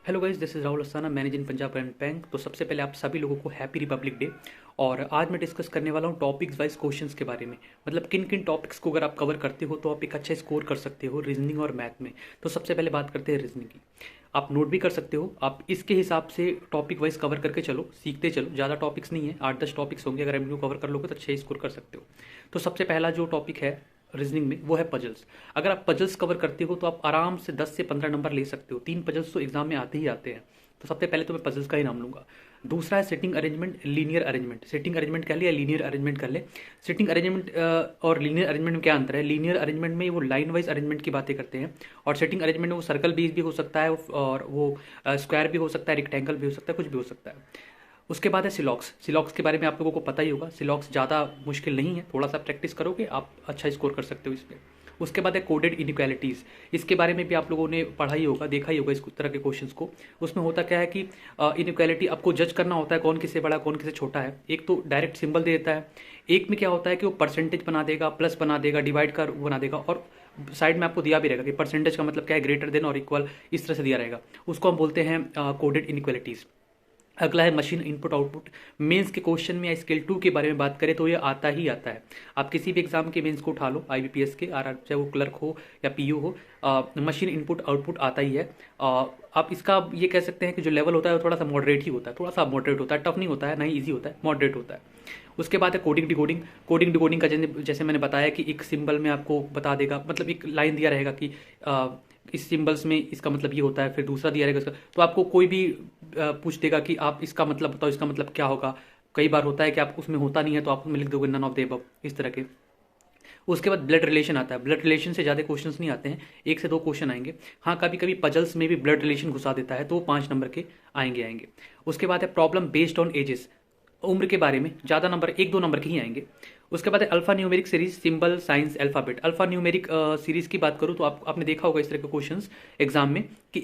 Hello guys, this is Rahul Asthana, managing Punjab ग्रामीण bank. तो सबसे पहले आप सभी लोगों को हैप्पी रिपब्लिक डे। और आज मैं डिस्कस करने वाला हूँ टॉपिक्स वाइज क्वेश्चंस के बारे में। मतलब किन किन टॉपिक्स को अगर आप कवर करते हो तो आप एक अच्छा स्कोर कर सकते हो रीजनिंग और मैथ में। तो सबसे पहले बात करते हैं रीजनिंग की। आप नोट भी कर सकते हो, आप इसके हिसाब से टॉपिक वाइज कवर करके चलो, सीखते चलो। ज़्यादा टॉपिक्स नहीं है, 8-10 टॉपिक्स होंगे, अगर इनको कवर कर लोगे तो अच्छे स्कोर कर सकते हो। तो सबसे पहला जो टॉपिक है रीजनिंग में वो है पजल्स। अगर आप पजल्स कवर करते हो तो आप आराम से 10 से 15 नंबर ले सकते हो। 3 पजल्स तो एग्जाम में आते ही आते हैं। तो सबसे पहले तो मैं पजल्स का ही नाम लूंगा। दूसरा है sitting arrangement, linear arrangement. Sitting arrangement कर ले या लीनियर अरेंजमेंट कर ले। सिटिंग अरेंजमेंट और लीनियर अरेंजमेंट में क्या अंतर है? लीनियर अरेंजमेंट में वो लाइन वाइज अरेंजमेंट की बातें करते हैं, और सिटिंग अरेंजमेंट में वो सर्कल बेस भी हो सकता है, और वो स्क्वायर भी हो सकता है, रेक्टेंगल भी हो सकता है, कुछ भी हो सकता है। उसके बाद है सिलॉक्स। सिलॉक्स के बारे में आप लोगों को पता ही होगा। सिलॉक्स ज़्यादा मुश्किल नहीं है, थोड़ा सा प्रैक्टिस करोगे आप अच्छा स्कोर कर सकते हो इस पर। उसके बाद है कोडेड इनइक्वालिटीज़। इसके बारे में भी आप लोगों ने पढ़ा ही होगा, देखा ही होगा इस तरह के क्वेश्चंस को। उसमें होता क्या है कि इनइक्वालिटी आपको जज करना होता है, कौन किससे बड़ा कौन किससे छोटा है। एक तो डायरेक्ट सिंबल दे देता है, एक में क्या होता है कि वो परसेंटेज बना देगा, प्लस बना देगा, डिवाइड कर बना देगा, और साइड में आपको दिया भी रहेगा कि परसेंटेज का मतलब क्या है, ग्रेटर देन और इक्वल, इस तरह से दिया रहेगा। उसको हम बोलते हैं कोडेड इनइक्वालिटीज़। अगला है मशीन इनपुट आउटपुट। मेंस के क्वेश्चन में या स्केल 2 के बारे में बात करें तो ये आता ही आता है। आप किसी भी एग्जाम के मेंस को उठा लो, आईबीपीएस के, आर चाहे वो क्लर्क हो या पीयू हो, मशीन इनपुट आउटपुट आता ही है। आप इसका ये कह सकते हैं कि जो लेवल होता है वो थोड़ा सा मॉडरेट ही होता है, थोड़ा सा मॉडरेट होता है, टफ नहीं होता है, ना ही ईजी होता है, मॉडरेट होता है। उसके बाद है कोडिंग डिकोडिंग। कोडिंग डिकोडिंग का जैसे मैंने बताया कि एक सिंबल में आपको बता देगा, मतलब एक लाइन दिया रहेगा कि इस सिंबल्स में इसका मतलब ये होता है, फिर दूसरा दिया रहेगा इसका, तो आपको कोई भी पूछ देगा कि आप इसका मतलब बताओ, इसका मतलब क्या होगा। कई बार होता है कि आप उसमें होता नहीं है तो आप उसमें लिख दोगे नन ऑफ द अबव, इस तरह के। उसके बाद ब्लड रिलेशन आता है। ब्लड रिलेशन से ज़्यादा क्वेश्चंस नहीं आते हैं, 1 से 2 क्वेश्चन आएंगे। हाँ, कभी कभी पजल्स में भी ब्लड रिलेशन घुसा देता है, तो वो 5 नंबर के आएंगे। उसके बाद है प्रॉब्लम बेस्ड ऑन एजेस। उम्र के बारे में ज़्यादा नंबर, 1-2 नंबर के ही आएंगे। उसके बाद है alpha numeric series, symbol, science, alphabet. Alpha numeric series की बात करूँ तो आपने देखा होगा इस तरह के क्वेश्चंस एग्जाम में कि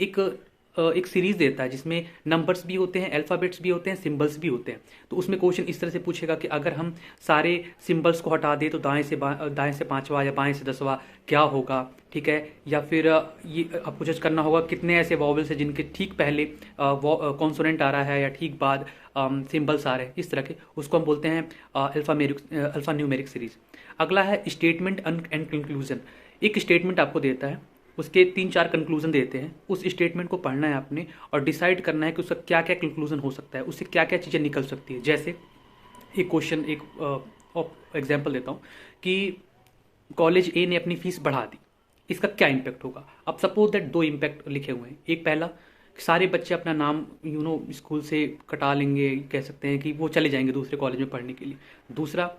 एक सीरीज देता है जिसमें नंबर्स भी होते हैं, अल्फाबेट्स भी होते हैं, सिंबल्स भी होते हैं। तो उसमें क्वेश्चन इस तरह से पूछेगा कि अगर हम सारे सिंबल्स को हटा दें तो दाएं से 5वां या बाएं से 10वां क्या होगा, ठीक है। या फिर ये आपको जज करना होगा कितने ऐसे वॉवल्स हैं जिनके ठीक पहले कॉन्सोनेंट आ रहा है या ठीक बाद सिंबल्स आ रहे हैं, इस तरह के। उसको हम बोलते हैं अल्फा न्यूमेरिक सीरीज। अगला है स्टेटमेंट एंड कंक्लूजन। एक स्टेटमेंट आपको देता है, उसके 3-4 कंक्लूजन देते हैं, उस स्टेटमेंट को पढ़ना है आपने और डिसाइड करना है कि उसका क्या क्या कंक्लूजन हो सकता है, उससे क्या क्या चीज़ें निकल सकती है। जैसे एक क्वेश्चन, एक एग्जाम्पल देता हूँ कि कॉलेज ए ने अपनी फीस बढ़ा दी, इसका क्या इम्पैक्ट होगा। अब सपोज दैट 2 इम्पैक्ट लिखे हुए हैं। एक पहला, सारे बच्चे अपना नाम स्कूल से कटा लेंगे, कह सकते हैं कि वो चले जाएंगे दूसरे कॉलेज में पढ़ने के लिए। दूसरा,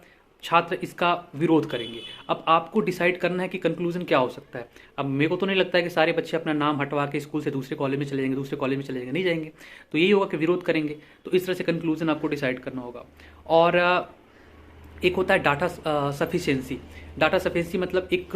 छात्र इसका विरोध करेंगे। अब आपको डिसाइड करना है कि कंक्लूजन क्या हो सकता है। अब मेरे को तो नहीं लगता है कि सारे बच्चे अपना नाम हटवा के स्कूल से दूसरे कॉलेज में चले जाएंगे, दूसरे कॉलेज में चले जाएंगे, नहीं जाएंगे। तो यही होगा कि विरोध करेंगे। तो इस तरह से कंक्लूजन आपको डिसाइड करना होगा। और एक होता है डाटा सफिशिएंसी। डाटा सफिशिएंसी मतलब एक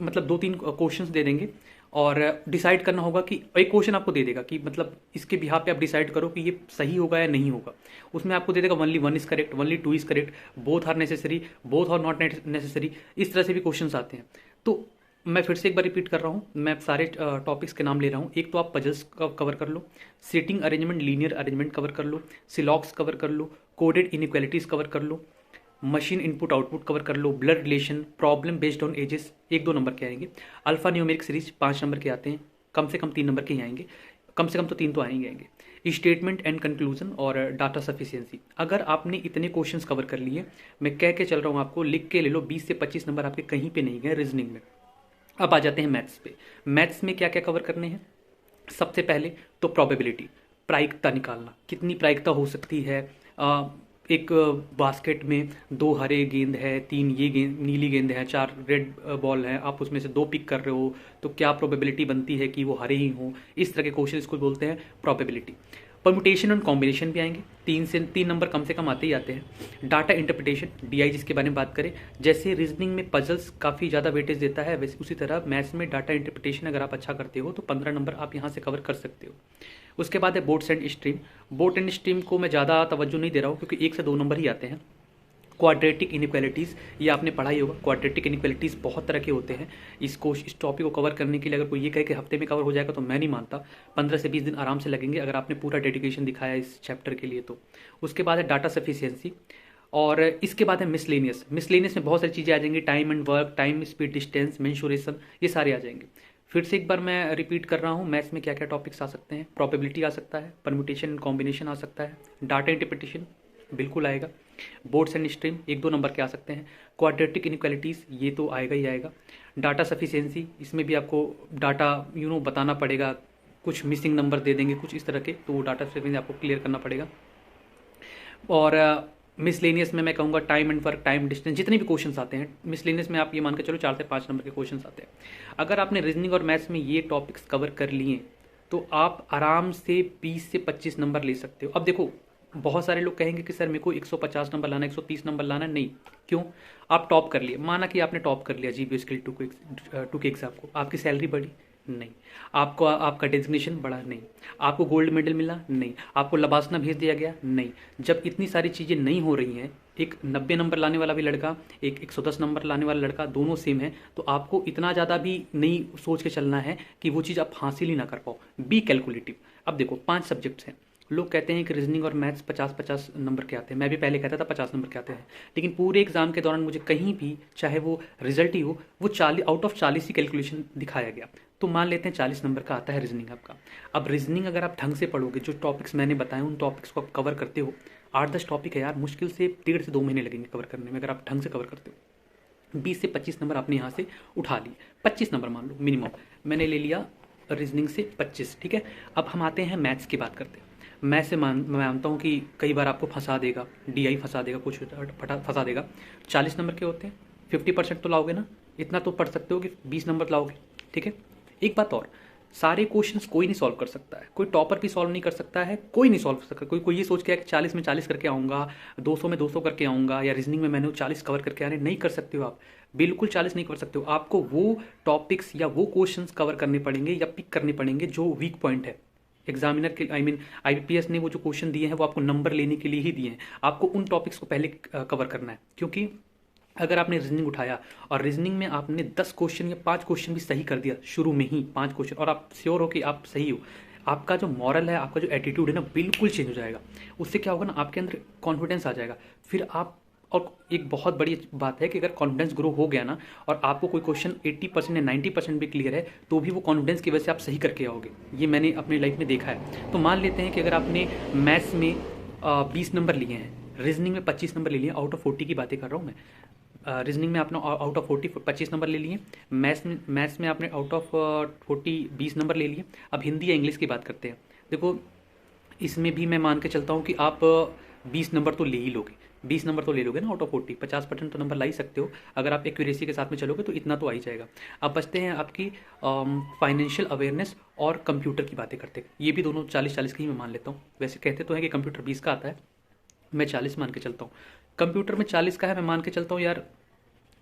मतलब 2-3 क्वेश्चंस दे देंगे और डिसाइड करना होगा कि एक क्वेश्चन आपको दे देगा कि मतलब इसके बिहाफ पे आप डिसाइड करो कि ये सही होगा या नहीं होगा। उसमें आपको दे देगा only 1 is correct, only 2 is correct, both are necessary, both are not necessary, इस तरह से भी क्वेश्चंस आते हैं। तो मैं फिर से एक बार रिपीट कर रहा हूँ, मैं सारे टॉपिक्स के नाम ले रहा हूँ। एक तो आप पजल्स कवर कर लो, sitting arrangement, linear arrangement cover कर लो, सिलॉक्स कवर कर लो, कोडेड इनइक्वालिटीज कवर कर लो, मशीन इनपुट आउटपुट कवर कर लो, blood relation, problem based on ages, 1-2 number के आएंगे। अल्फा न्यूमेरिक सीरीज 5 नंबर के आते हैं, कम से कम 3 नंबर के ही आएंगे, कम से कम तो 3 तो आएंगे। स्टेटमेंट एंड कंक्लूजन और डाटा सफिशिएंसी। अगर आपने इतने क्वेश्चंस कवर कर लिए, मैं कह के चल रहा हूँ आपको, लिख के ले लो, 20 से 25 नंबर आपके कहीं पे नहीं गए रीजनिंग में। अब आ जाते हैं मैथ्स पे। मैथ्स में क्या क्या कवर करने हैं? सबसे पहले तो प्रोबेबिलिटी, प्रायिकता निकालना, कितनी प्रायिकता हो सकती है। एक बास्केट में 2 हरे गेंद है, 3 ये गेंद नीली गेंद है, 4 रेड बॉल है, आप उसमें से 2 पिक कर रहे हो, तो क्या प्रोबेबिलिटी बनती है कि वो हरे ही हों। इस तरह के क्वेश्चन इसको बोलते हैं प्रोबेबिलिटी। परम्यूटेशन और कॉम्बिनेशन भी आएंगे, 3 नंबर कम से कम आते ही आते हैं। डाटा इंटरप्रिटेशन, डीआई जिसके बारे में बात करें, जैसे रीजनिंग में पजल्स काफ़ी ज़्यादा वेटेज देता है, वैसे उसी तरह मैथ्स में डाटा इंटरप्रिटेशन अगर आप अच्छा करते हो तो 15 नंबर आप यहाँ से कवर कर सकते हो। उसके बाद है boats and stream. Boat and stream को मैं ज़्यादा तवज्जो नहीं दे रहा हूँ क्योंकि 1 से 2 नंबर ही आते हैं। क्वाड्रेटिक इनइक्वालिटीज़, ये आपने पढ़ा ही होगा। क्वाड्रेटिक इनइक्वालिटीज़ बहुत तरह के होते हैं। इस टॉपिक को कवर करने के लिए अगर कोई ये कहे कि हफ्ते में कवर हो जाएगा तो मैं नहीं मानता। 15 से 20 दिन आराम से लगेंगे अगर आपने पूरा डेडिकेशन दिखाया इस चैप्टर के लिए तो। उसके बाद है डाटा सफिशिएंसी, और इसके बाद है मिसलेनियस। मिसलेनियस में बहुत सारी चीज़ें आ जाएंगी, time and work, time speed distance, mensuration, ये सारे आ जाएंगे। फिर से एक बार मैं रिपीट कर रहा हूँ, मैथ्स में क्या क्या टॉपिक्स आ सकते हैं। प्रोबेबिलिटी आ सकता है, परम्यूटेशन एंड कॉम्बिनेशन आ सकता है, डाटा इंटरप्रिटेशन बिल्कुल आएगा, बोर्ड्स एंड स्ट्रीम 1-2 नंबर के आ सकते हैं, क्वाड्रेटिक इनइक्वालिटीज़ ये तो आएगा ही आएगा, डाटा सफिशिएंसी, इसमें भी आपको डाटा बताना पड़ेगा, कुछ मिसिंग नंबर दे देंगे कुछ इस तरह के, तो वो डाटा सफिशिएंसी आपको क्लियर करना पड़ेगा। और मिसलेनियस में मैं कहूँगा time and work, time distance, जितने भी क्वेश्चंस आते हैं मिसलेनियस में आप ये मान के चलो 4 से 5 नंबर के क्वेश्चंस आते हैं। अगर आपने रीजनिंग और मैथ्स में ये टॉपिक्स कवर कर लिए तो आप आराम से 20 से 25 नंबर ले सकते हो। अब देखो, बहुत सारे लोग कहेंगे कि सर मेरे को 150 नंबर लाना है, 130 नंबर लाना है। नहीं, क्यों? आप टॉप कर लिए, माना कि आपने टॉप कर लिया जीपीएस स्किल 2 के एग्जाम को, आपकी सैलरी बढ़ी? नहीं। आपको आपका डेजिग्नेशन बढ़ा? नहीं। आपको गोल्ड मेडल मिला? नहीं। आपको लबासना भेज दिया गया? नहीं। जब इतनी सारी चीज़ें नहीं हो रही हैं, एक 90 नंबर लाने वाला भी लड़का, एक 110 नंबर लाने वाला लड़का, दोनों सेम है, तो आपको इतना ज़्यादा भी नहीं सोच के चलना है कि वो चीज़ आप हासिल ही ना कर पाओ। Be calculative. अब देखो 5 सब्जेक्ट्स हैं, लोग कहते हैं कि रीजनिंग और मैथ्स 50-50 नंबर के आते हैं। मैं भी पहले कहता था 50 नंबर के आते हैं, लेकिन पूरे एग्जाम के दौरान मुझे कहीं भी, चाहे वो रिजल्ट ही हो, वो 40 आउट ऑफ 40 ही कैलकुलेशन दिखाया गया। तो मान लेते हैं 40 नंबर का आता है रीजनिंग आपका। अब रीजनिंग अगर आप ढंग से पढ़ोगे, जो टॉपिक्स मैंने बताए उन टॉपिक्स को आप कवर करते हो, 8-10 टॉपिक है यार, मुश्किल से 1.5 से 2 महीने लगेंगे कवर करने में, अगर आप ढंग से कवर करते हो। 20 से 25 नंबर आपने यहाँ से उठा लिए, 25 नंबर मान लो मिनिमम, मैंने ले लिया रीजनिंग से 25, ठीक है। अब हम आते हैं मैथ्स की बात करते हैं। मैं मानता हूँ कि कई बार आपको फंसा देगा, डीआई फंसा देगा, कुछ फंसा देगा। 40 नंबर के होते हैं, 50% तो लाओगे ना, इतना तो पढ़ सकते हो कि 20 नंबर लाओगे, ठीक है। एक बात और, सारे क्वेश्चंस कोई नहीं सॉल्व कर सकता है, कोई टॉपर भी सॉल्व नहीं कर सकता है, कोई नहीं सॉल्व कर सकता। कोई ये सोच के कि 40 में 40 करके आऊँगा, 200 में 200 करके आऊँगा, या रीजनिंग में मैंने 40 कवर करके आने, नहीं कर सकते हो आप, बिल्कुल 40 नहीं कर सकते हो। आपको वो टॉपिक्स या वो क्वेश्चंस कवर करने पड़ेंगे या पिक करने पड़ेंगे जो वीक पॉइंट है। एग्जामिनर के आईबीपीएस ने वो जो क्वेश्चन दिए हैं वो आपको नंबर लेने के लिए ही दिए हैं। आपको उन टॉपिक्स को पहले कवर करना है, क्योंकि अगर आपने रीजनिंग उठाया और रीजनिंग में आपने 10 क्वेश्चन या 5 क्वेश्चन भी सही कर दिया शुरू में ही, 5 क्वेश्चन, और आप श्योर हो कि आप सही हो, आपका जो मॉरल है, आपका जो एटीट्यूड है ना, बिल्कुल चेंज हो जाएगा। उससे क्या होगा ना, आपके अंदर कॉन्फिडेंस आ जाएगा। फिर आप, और एक बहुत बड़ी बात है कि अगर कॉन्फिडेंस ग्रो हो गया ना, और आपको कोई क्वेश्चन 80% या 90% भी क्लियर है, तो भी वो कॉन्फिडेंस की वजह से आप सही करके आओगे। ये मैंने अपनी लाइफ में देखा है। तो मान लेते हैं कि अगर आपने मैथ्स में 20 नंबर लिए हैं, रीजनिंग में 25 नंबर ले लिए, आउट ऑफ 40 की बातें कर रहा हूँ मैं। रीजनिंग में आपने आउट ऑफ 40 25 नंबर ले लिए, मैथ्स में आपने आउट ऑफ 40 20 नंबर ले लिए। अब हिंदी या इंग्लिश की बात करते हैं। देखो, इसमें भी मैं मान के चलता हूँ कि आप 20 नंबर तो ले ही लोगे, 20 नंबर तो ले लोगे ना आउट ऑफ 40, 50% तो नंबर ला ही सकते हो। अगर आप एक्यूरेसी के साथ में चलोगे तो इतना तो आ ही जाएगा। अब बचते हैं आपकी फाइनेंशियल अवेयरनेस और कंप्यूटर की बातें करते हैं। ये भी दोनों 40-40 की ही मैं मान लेता हूँ। वैसे कहते तो हैं कि कंप्यूटर 20 का आता है, मैं 40 मान के चलता हूँ। कंप्यूटर में 40 का है, मैं मान के चलता हूँ यार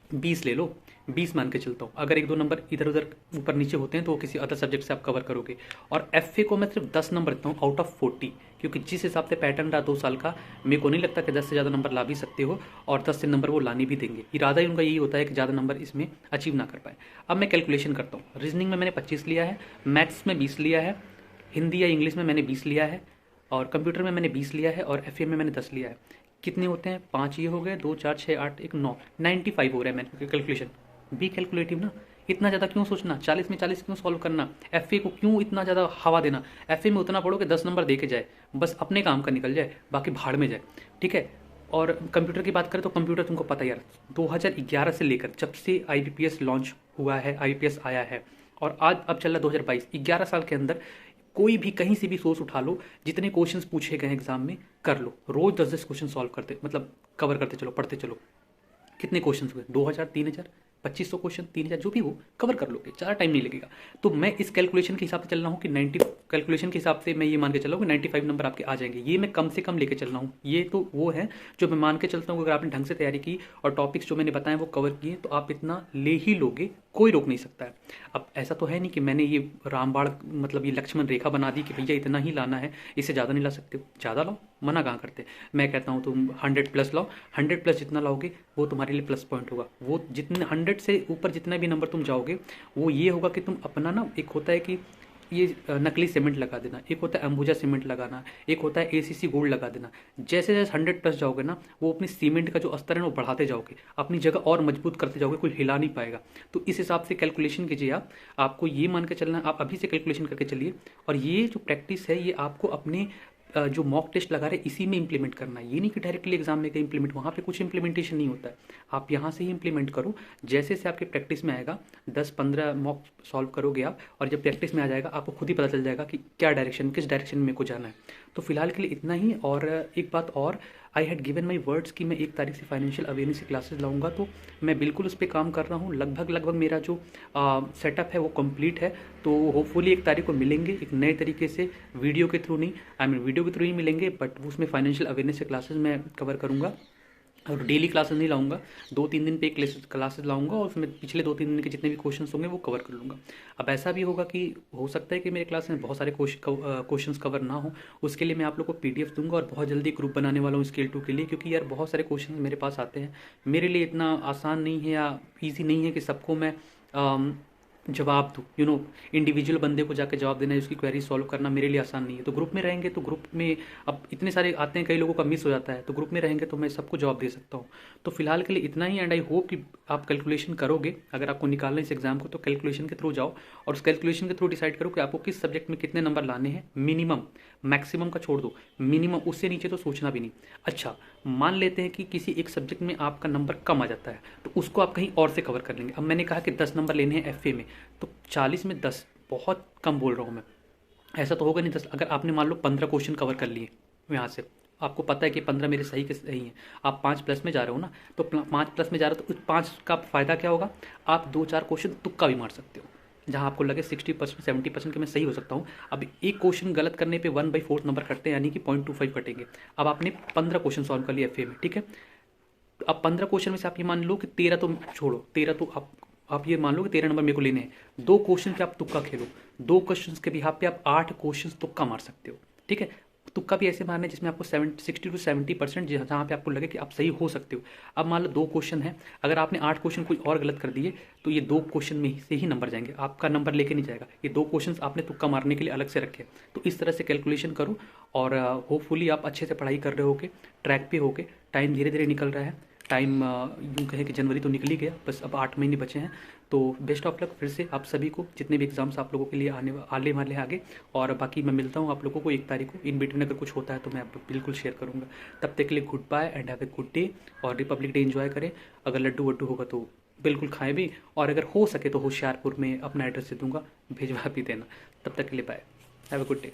20 ले लो, 20 मान के चलता हूँ। अगर 1-2 नंबर इधर उधर ऊपर नीचे होते हैं तो वो किसी अदर सब्जेक्ट से आप कवर करोगे। और एफए को मैं सिर्फ 10 नंबर देता हूँ आउट ऑफ 40, क्योंकि जिस हिसाब से पैटर्न रहा 2 साल का, मेरे को नहीं लगता कि 10 से ज़्यादा नंबर ला भी सकते हो, और 10 से नंबर वो लाने भी देंगे। इरादा ही उनका यही होता है कि ज़्यादा नंबर इसमें अचीव ना कर पाए। अब मैं कैलकुलेशन करता हूँ। रीजनिंग में मैंने 25 लिया है, मैथ्स में 20 लिया है, हिंदी या इंग्लिश में मैंने 20 लिया है, और कंप्यूटर में मैंने 20 लिया है, और एफए में मैंने 10 लिया है। कितने होते हैं? 5 ये हो गए, 2 4 6 8 1 9, 95 हो रहा है मैंने कैलकुलेशन। बी कैलकुलेटिव ना, इतना ज़्यादा क्यों सोचना, 40 में 40 क्यों सॉल्व करना, एफए को क्यों इतना ज़्यादा हवा देना। एफए में उतना पढ़ो कि 10 नंबर दे के जाए, बस अपने काम का निकल जाए, बाकी भाड़ में जाए, ठीक है। और कंप्यूटर की बात करें तो कंप्यूटर तुमको पता है यार, 2011 से लेकर जब से आईबीपीएस लॉन्च हुआ है, आईबीपीएस आया है, और आज अब चल रहा 2022, 11 साल के अंदर कोई भी कहीं से भी सोर्स उठा लो, जितने क्वेश्चंस पूछे गए एग्जाम में कर लो, रोज 10-10 क्वेश्चन सॉल्व करते, मतलब कवर करते चलो, पढ़ते चलो। कितने क्वेश्चंस हुए? 2000, 3000, 2500 क्वेश्चन, 3000, जो भी हो कवर कर लोगे, ज़्यादा टाइम नहीं लगेगा। तो मैं इस कैलकुलेशन के हिसाब से चल रहा हूँ कि 90 कैलकुलेशन के हिसाब से मैं ये मान के चल रहा हूँ कि 95 नंबर आपके आ जाएंगे। ये मैं कम से कम लेके चल रहा हूँ। ये तो वो है जो मैं मान के चलता हूँ, अगर आपने ढंग से तैयारी की और टॉपिक्स जो मैंने बताए वो कवर किए, तो आप इतना ले ही लोगे, कोई रोक नहीं सकता है। अब ऐसा तो है नहीं कि मैंने ये रामबाण, मतलब ये लक्ष्मण रेखा बना दी कि भैया इतना ही लाना है, इससे ज़्यादा नहीं ला सकते हो, ज़्यादा लाओ, मना कहाँ करते। मैं कहता हूँ तुम 100+ लाओ, 100+ जितना लाओगे वो तुम्हारे लिए प्लस पॉइंट होगा। वो जितने 100 से ऊपर जितना भी नंबर तुम जाओगे वो ये होगा कि तुम अपना ना, एक होता है कि ये नकली सीमेंट लगा देना, एक होता है अंबुजा सीमेंट लगाना, एक होता है एसीसी गोल्ड लगा देना। जैसे जैसे 100+ जाओगे ना, वो अपनी सीमेंट का जो अस्तर है ना वो बढ़ाते जाओगे, अपनी जगह और मजबूत करते जाओगे, कोई हिला नहीं पाएगा। तो इस हिसाब से कैलकुलेशन कीजिए आप। आपको ये मान के चलना, आप अभी से कैलकुलेशन करके चलिए। और ये जो प्रैक्टिस है ये आपको अपने जो मॉक टेस्ट लगा रहे हैं इसी में इंप्लीमेंट करना है। ये नहीं कि डायरेक्टली एग्जाम में कहीं इंप्लीमेंट, वहाँ पे कुछ इंप्लीमेंटेशन नहीं होता है। आप यहाँ से ही इंप्लीमेंट करो। जैसे से आपके प्रैक्टिस में आएगा, 10-15 मॉक सॉल्व करोगे आप, और जब प्रैक्टिस में आ जाएगा आपको खुद ही पता चल जाएगा कि क्या डायरेक्शन, किस डायरेक्शन में को जाना है। तो फिलहाल के लिए इतना ही। और एक बात और, I had given my words कि मैं 1 तारीख से फाइनेंशियल अवेयरनेस की क्लासेस लाऊंगा, तो मैं बिल्कुल उस पर काम कर रहा हूँ। लगभग मेरा जो सेटअप है वो कंप्लीट है। तो होपफुली 1 तारीख को मिलेंगे एक नए तरीके से, वीडियो के थ्रू नहीं, आई मीन वीडियो के थ्रू ही मिलेंगे, बट उसमें फाइनेंशियल अवेयरनेस के क्लासेस मैं कवर करूँगा। और डेली क्लासेस नहीं लाऊंगा, 2-3 दिन पे एक क्लासेस लाऊंगा, और उसमें पिछले 2-3 दिन के जितने भी क्वेश्चंस होंगे वो कवर कर लूँगा। अब ऐसा भी होगा कि हो सकता है कि मेरे क्लास में बहुत सारे क्वेश्चंस कवर ना हो, उसके लिए मैं आप लोग को पीडीएफ दूंगा, और बहुत जल्दी ग्रुप बनाने वाला हूँ स्केल 2 के लिए, क्योंकि यार बहुत सारे क्वेश्चन मेरे पास आते हैं। मेरे लिए इतना आसान नहीं है या ईजी नहीं है कि सबको मैं जवाब दूँ। इंडिविजुअल बंदे को जाके जवाब देना है, उसकी क्वेरी सॉल्व करना मेरे लिए आसान नहीं है। तो ग्रुप में रहेंगे तो ग्रुप में अब इतने सारे आते हैं, कई लोगों का मिस हो जाता है, तो ग्रुप में रहेंगे तो मैं सबको जवाब दे सकता हूँ। तो फिलहाल के लिए इतना ही। एंड आई होप कि आप कैलकुलेशन करोगे। अगर आपको निकालना है इस एग्जाम को तो कैलकुलेशन के थ्रू जाओ, और उस कैलकुलेशन के थ्रू डिसाइड करो कि आपको किस सब्जेक्ट में कितने नंबर लाने हैं मिनिमम। मैक्सिमम का छोड़ दो, मिनिमम, उससे नीचे तो सोचना भी नहीं। अच्छा, मान लेते हैं कि किसी एक सब्जेक्ट में आपका नंबर कम आ जाता है, तो उसको आप कहीं और से कवर कर लेंगे। अब मैंने कहा कि 10 नंबर लेने हैं एफए में, तो 40 में 10 बहुत कम बोल रहा हूँ मैं, ऐसा तो होगा नहीं 10। अगर आपने मान लो 15 क्वेश्चन कवर कर लिए यहाँ से, आपको पता है कि 15 मेरे सही के सही हैं, आप 5+ में जा रहे हो ना, तो 5+ में जा रहे हो, तो उस 5 का फ़ायदा क्या होगा, आप 2-4 क्वेश्चन तुक्का भी मार सकते हो, जहाँ आपको लगे 60% 70% के मैं सही हो सकता हूँ। अब एक क्वेश्चन गलत करने पे 1/4 नंबर कटते हैं, यानी कि 0.25 कटेंगे। अब आपने 15 क्वेश्चन सॉल्व कर लिए एफए में, ठीक है। तो अब 15 क्वेश्चन में से आप ये मान लो कि 13 तो छोड़ो, 13 तो आप ये मान लो कि 13 नंबर मेरे को लेने हैं। 2 क्वेश्चन के आप तुक्का खेलो, 2 क्वेश्चन के बिहाफ पे आप 8 क्वेश्चन तुक्का मार सकते हो, ठीक है। तुक्का भी ऐसे मारना है जिसमें आपको 60-70%, जहाँ पे आपको लगे कि आप सही हो सकते हो। अब मान लो 2 क्वेश्चन है, अगर आपने 8 क्वेश्चन कोई और गलत कर दिए तो ये 2 क्वेश्चन में से ही नंबर जाएंगे, आपका नंबर लेके नहीं जाएगा। ये 2 क्वेश्चन आपने तुक्का मारने के लिए अलग से रखे। तो इस तरह से कैलकुलेशन करो, और होपफुली आप अच्छे से पढ़ाई कर रहे होगे, ट्रैक पे होगे। टाइम धीरे धीरे निकल रहा है, टाइम यूँ कहें कि जनवरी तो निकल ही गया, बस अब 8 महीने बचे हैं। तो बेस्ट ऑफ लक फिर से आप सभी को, जितने भी एग्जाम्स आप लोगों के लिए आने वाले हैं आगे। और बाकी मैं मिलता हूँ आप लोगों को 1 तारीख को। इन बिटवीन अगर कुछ होता है तो मैं बिल्कुल शेयर करूँगा। तब तक के लिए goodbye and have a good day, और रिपब्लिक डे एंजॉय करें। अगर लड्डू वड्डू होगा तो बिल्कुल खाएं भी, और अगर हो सके तो होशियारपुर में अपना एड्रेस दे दूँगा, भिजवा भी देना। तब तक के लिए bye, have a good day.